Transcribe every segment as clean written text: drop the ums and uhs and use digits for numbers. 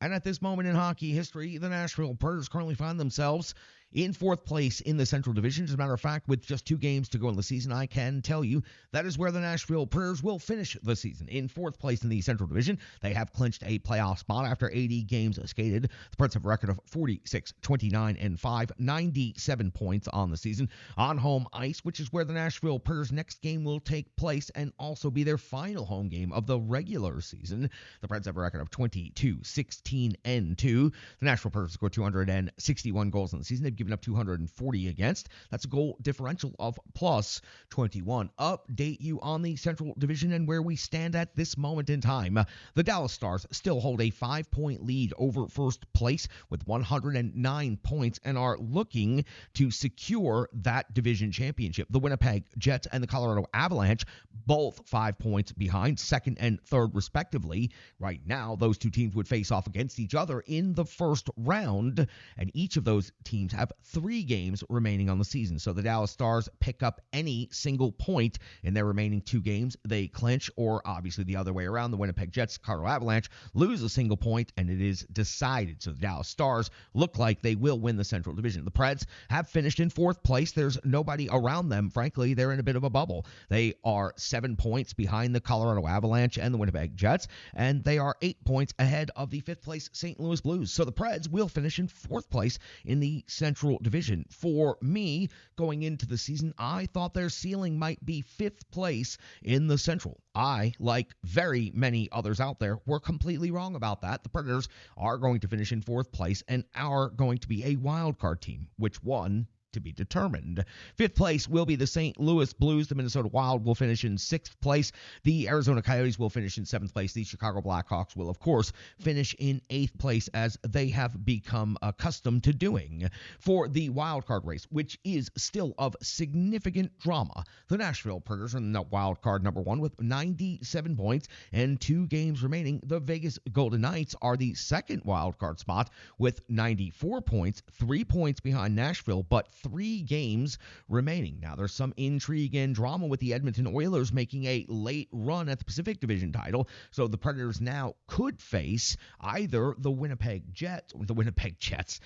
And at this moment in hockey history, the Nashville Predators currently find themselves in fourth place in the Central Division. As a matter of fact, with just 2 games to go in the season, I can tell you that is where the Nashville Predators will finish the season, in fourth place in the Central Division. They have clinched a playoff spot after 80 games skated. The Predators have a record of 46, 29, and 5, 97 points on the season on home ice, which is where the Nashville Predators' next game will take place and also be their final home game of the regular season. The Predators have a record of 22, 16, and 2. The Nashville Predators scored 261 goals in the season. They've given up 240 against. That's a goal differential of plus 21. Update you on the Central Division and where we stand at this moment in time. The Dallas Stars still hold a 5-point lead over first place with 109 points and are looking to secure that division championship. The Winnipeg Jets and the Colorado Avalanche, both 5 points behind, second and third respectively. Right now, those two teams would face off against each other in the first round, and each of those teams have 3 games remaining on the season. So the Dallas Stars pick up any single point in their remaining 2 games, they clinch, or obviously the other way around, the Winnipeg Jets, Colorado Avalanche lose a single point, and it is decided. So the Dallas Stars look like they will win the Central Division. The Preds have finished in fourth place. There's nobody around them. Frankly, they're in a bit of a bubble. They are 7 points behind the Colorado Avalanche and the Winnipeg Jets, and they are 8 points ahead of the 5th place St. Louis Blues. So the Preds will finish in fourth place in the Central Division. For me, going into the season, I thought their ceiling might be 5th place in the Central. I, like very many others out there, were completely wrong about that. The Predators are going to finish in fourth place and are going to be a wild card team. Which one? To be determined. 5th place will be the St. Louis Blues. The Minnesota Wild will finish in 6th place. The Arizona Coyotes will finish in 7th place. The Chicago Blackhawks will, of course, finish in 8th place, as they have become accustomed to doing. For the wild card race, which is still of significant drama, the Nashville Predators are in the wild card number 1 with 97 points and 2 games remaining. The Vegas Golden Knights are the second wild card spot with 94 points, 3 points behind Nashville, but 3 games remaining. Now, there's some intrigue and drama with the Edmonton Oilers making a late run at the Pacific Division title, so the Predators now could face either the Winnipeg Jets or the Winnipeg Jets.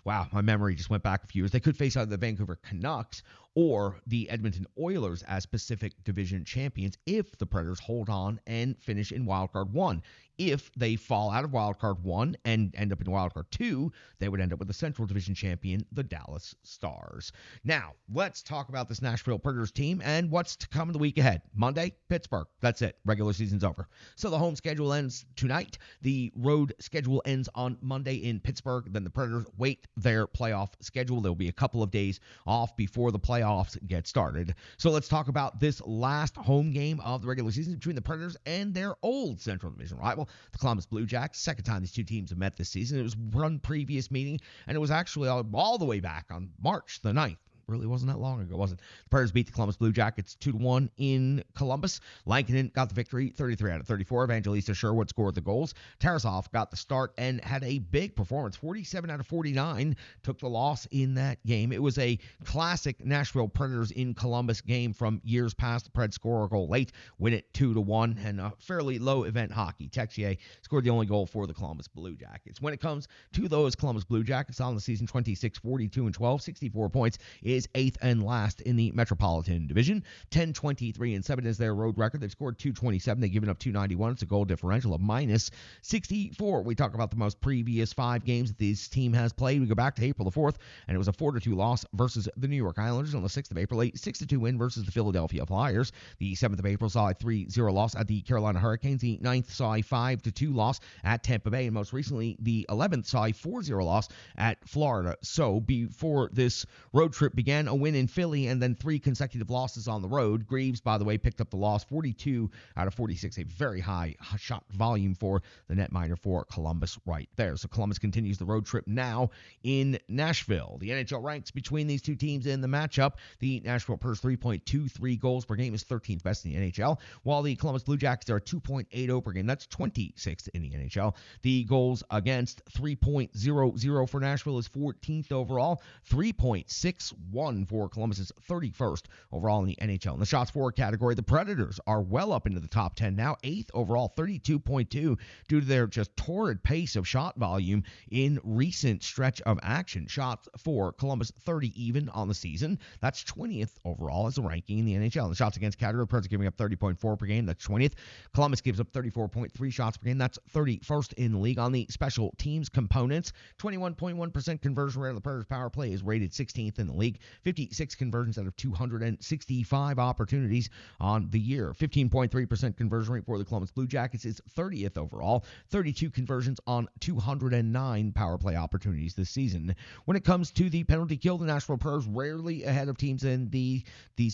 Wow, my memory just went back a few years. They could face either the Vancouver Canucks or the Edmonton Oilers as Pacific Division champions if the Predators hold on and finish in Wildcard 1. If they fall out of Wildcard 1 and end up in Wildcard 2, they would end up with the Central Division champion, the Dallas Stars. Now, let's talk about this Nashville Predators team and what's to come in the week ahead. Monday, Pittsburgh. That's it. Regular season's over. So the home schedule ends tonight. The road schedule ends on Monday in Pittsburgh. Then the Predators wait their playoff schedule. There'll be a couple of days off before the playoffs get started. So let's talk about this last home game of the regular season between the Predators and their old Central Division rival, the Columbus Blue Jackets. Second time these two teams have met this season. It was one previous meeting, and it was actually all the way back on March the 9th. Really wasn't that long ago, was it? The Predators beat the Columbus Blue Jackets 2-1 in Columbus. Lankinen got the victory, 33 out of 34. Evangelista Sherwood scored the goals. Tarasov got the start and had a big performance, 47 out of 49. Took the loss in that game. It was a classic Nashville Predators in Columbus game from years past. The Preds score a goal late, win it 2-1, and a fairly low event hockey. Texier scored the only goal for the Columbus Blue Jackets. When it comes to those Columbus Blue Jackets on the season, 26, 42, and 12, 64 points is 8th and last in the Metropolitan Division. 10, 23, and 7 is their road record. They've scored 227. They've given up 291. It's a goal differential of minus 64. We talk about the most previous 5 games that this team has played. We go back to April the 4th, and it was a 4-2 loss versus the New York Islanders. On the 6th of April, a 6-2 win versus the Philadelphia Flyers. The 7th of April saw a 3-0 loss at the Carolina Hurricanes. The 9th saw a 5-2 loss at Tampa Bay, and most recently, the 11th saw a 4-0 loss at Florida. So before this road trip began, a win in Philly and then 3 consecutive losses on the road. Greaves, by the way, picked up the loss, 42 out of 46, a very high shot volume for the netminder for Columbus right there. So Columbus continues the road trip now in Nashville. The NHL ranks between these two teams in the matchup. The Nashville Predators 3.23 goals per game is 13th best in the NHL, while the Columbus Blue Jackets are 2.80 per game. That's 26th in the NHL. The goals against 3.00 for Nashville is 14th overall. 3.61 31 for Columbus's 31st overall in the NHL. In the shots for category, the Predators are well up into the top 10 now, 8th overall, 32.2, due to their just torrid pace of shot volume in recent stretch of action. Shots for Columbus, 30 even on the season. That's 20th overall as a ranking in the NHL. In the shots against category, the Predators are giving up 30.4 per game. That's 20th. Columbus gives up 34.3 shots per game. That's 31st in the league. On the special teams components, 21.1% conversion rate of the Predators power play is rated 16th in the league. 56 conversions out of 265 opportunities on the year. 15.3% conversion rate for the Columbus Blue Jackets is 30th overall. 32 conversions on 209 power play opportunities this season. When it comes to the penalty kill, the Nashville Predators rarely ahead of teams in these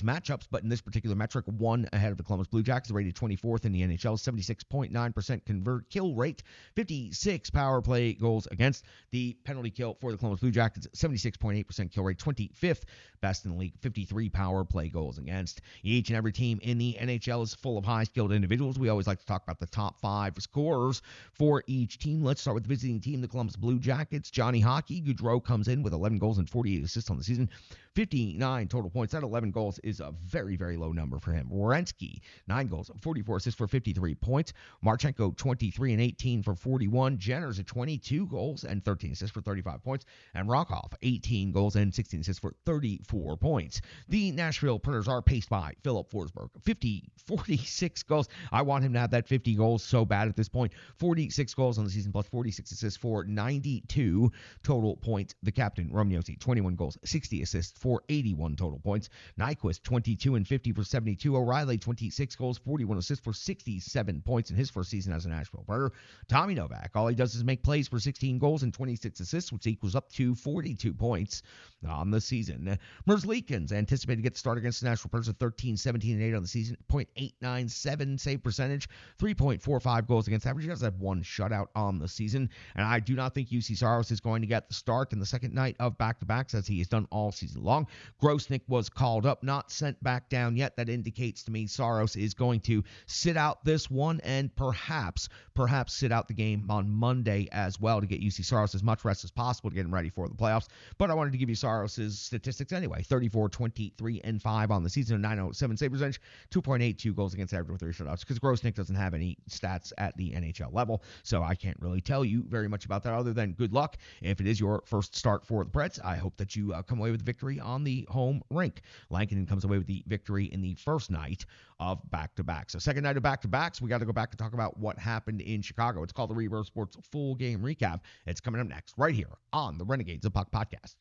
matchups, but in this particular metric, one ahead of the Columbus Blue Jackets, rated 24th in the NHL, 76.9% kill rate, 56 power play goals against. The penalty kill for the Columbus Blue Jackets, 76.8% kill rate, 25th best in the league, 53 power play goals against. Each and every team in the NHL is full of high-skilled individuals. We always like to talk about the top 5 scorers for each team. Let's start with the visiting team, the Columbus Blue Jackets. Johnny Hockey Gaudreau comes in with 11 goals and 48 assists on the season, 59 total points. That 11 goals is a very, very low number for him. Werenski, 9 goals, 44 assists for 53 points. Marchenko, 23 and 18 for 41. Jenners at 22 goals and 13 assists for 35 points. And Rockoff, 18 goals and 16 assists for 34 points. The Nashville Predators are paced by Philip Forsberg, 46 goals. I want him to have that 50 goals so bad at this point. 46 goals on the season plus 46 assists for 92 total points. The captain, Romeo-Josi, 21 goals, 60 assists for 81 total points. Nyquist, 22 and 50 for 72. O'Reilly, 26 goals, 41 assists for 67 points in his first season as a Nashville Predator. Tommy Novak, all he does is make plays for 16 goals and 26 assists, which equals up to 42 points on the season. Merzlikins anticipated to get the start against the Nashville Predators at 13, 17, and 8 on the season. .897 save percentage, 3.45 goals against average. He does have one shutout on the season, and I do not think UC Saros is going to get the start in the second night of back-to-backs as he has done all season long. Grosnick was called up, not sent back down yet. That indicates to me Saros is going to sit out this one and perhaps sit out the game on Monday as well to get UC Saros as much rest as possible to get him ready for the playoffs. But I wanted to give you Saros' statistics anyway. 34, 23, and 5 on the season, 907 save percentage, 2.82 goals against average with 3 shutouts, because Grosnick doesn't have any stats at the NHL level, so I can't really tell you very much about that other than good luck. If it is your first start for the Preds, I hope that you come away with a victory on the home rink. Lankinen comes away with the victory in the first night of back-to-back. So second night of back-to-backs, we got to go back and talk about what happened in Chicago. It's called the Reverse Sports Full Game Recap. It's coming up next right here on the Renegades of Puck podcast.